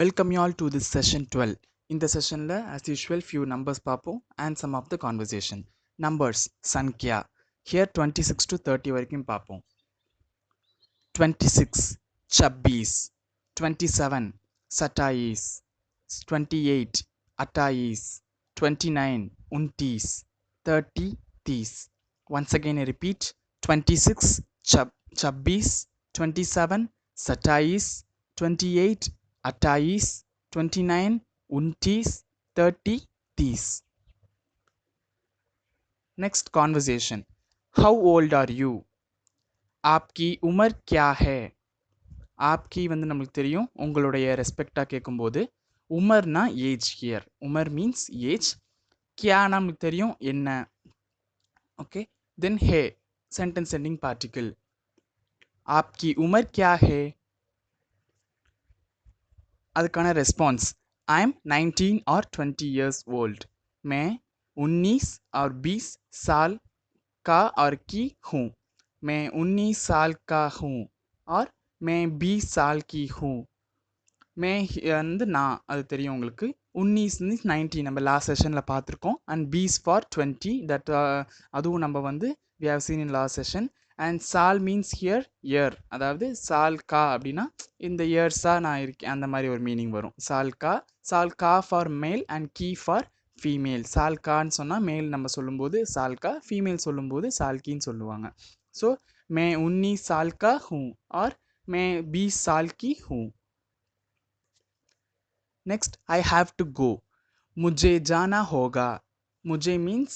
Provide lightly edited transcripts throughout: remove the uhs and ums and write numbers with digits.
Welcome you all to this session 12. In the session la as usual few numbers பார்ப்போம் and some of the conversation. Numbers Sankhya. Here 26 to 30 வரைக்கும் பார்ப்போம். 26 Chabbis, 27 Satais, 28 Atais, 29 Untis, 30 Tis. Once again I repeat 26 Chabbis, 27 Satais, 28 Atais, 29 Untis, 30 Tis. Next conversation. How old are you? आपकी उम्र क्या है? आपकी வந்து நமக்கு தெரியும் உங்களுடைய ரெஸ்பெக்டா கேட்கும்போது உமர்னா ஏஜ் ஹியர். உமர் மீன்ஸ் ஏஜ். கியா நமக்கு தெரியும் என்ன. ஓகே, தென் ஹே சென்டென்ஸ் எண்டிங் பார்ட்டிகிள். आपकी उम्र क्या है? அதுக்கான ரெஸ்பான்ஸ் आई एम 19 और 20 years old. मैं 19 और 20 साल का और की हूँ. मैं 19 साल का हूँ और मैं 20 साल की हूँ. மே வந்து நான் அது தெரியும் உங்களுக்கு. 19 மீன்ஸ் 90 நம்ம லாஸ்ட் செஷனில் பார்த்துருக்கோம். அண்ட் பீஸ் ஃபார் 20 தட் அதுவும் நம்ம வந்து we have seen in last session. And saal means here year, அதாவது சால் கா அப்படின்னா இந்த இயர்ஸாக நான் இருக்கேன் அந்த மாதிரி ஒரு மீனிங் வரும். சால் கா for male and key for female. சால் கான்னு சொன்னால் மேல் நம்ம சொல்லும்போது சால்கா, ஃபீமேல் சொல்லும்போது சால்கின்னு சொல்லுவாங்க. ஸோ மே 19 साल का हूँ और मैं 20 साल की हूँ. Next I have to go. मुझे जाना होगा. मुझे मीन्स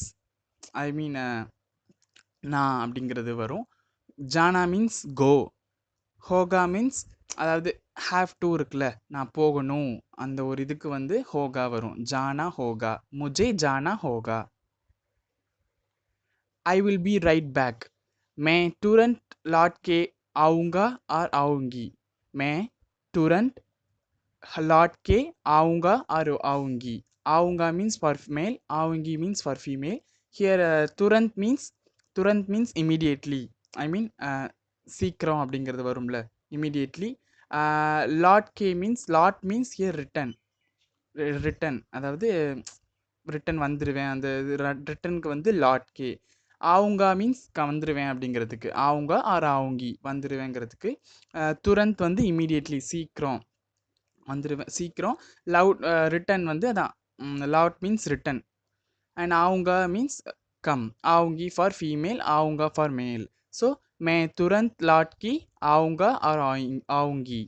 ஐ மீன் நான் அப்படிங்கிறது வரும். ஜானா மீன்ஸ் கோ. ஹோகா மீன்ஸ் அதாவது ஹாவ் டு இருக்குல்ல, நான் போகணும் அந்த ஒரு இதுக்கு வந்து ஹோகா வரும். ஜானா ஹோகா. முஜே ஜானா ஹோகா. I will be right back. मैं तुरंत लौट के आऊँगा और आऊँगी. मैं तुरंत लौट के आऊँगा और आऊँगी. आऊँगा means for male, आऊँगी means for female. Here तुरंत means immediately. I mean சீக்கிரம் அப்படிங்கிறது வரும்ல, immediately. Laut ke means here return, அதாவது ரிட்டன் வந்துடுவேன், அந்த ரிட்டனுக்கு வந்து லாட் கே. ஆவுங்கா மீன்ஸ் வந்துடுவேன் அப்படிங்கிறதுக்கு. ஆவுங்கா ஆர் ஆவுங்கி வந்துடுவேங்கிறதுக்கு. துரந்த் வந்து இமீடியட்லி சீக்கிரம் வந்துடுவேன், சீக்கிரம். லவுட் ரிட்டன் வந்து அதான் லவுட் மீன்ஸ் ரிட்டன். அண்ட் ஆவுங்கா மீன்ஸ் கம். ஆவுங்கி ஃபார் ஃபீமேல், ஆவுங்கா ஃபார் மேல். ஸோ மே துரந்த் லாட் கி ஆவுங்கா ஆர் ஆவுங்கி.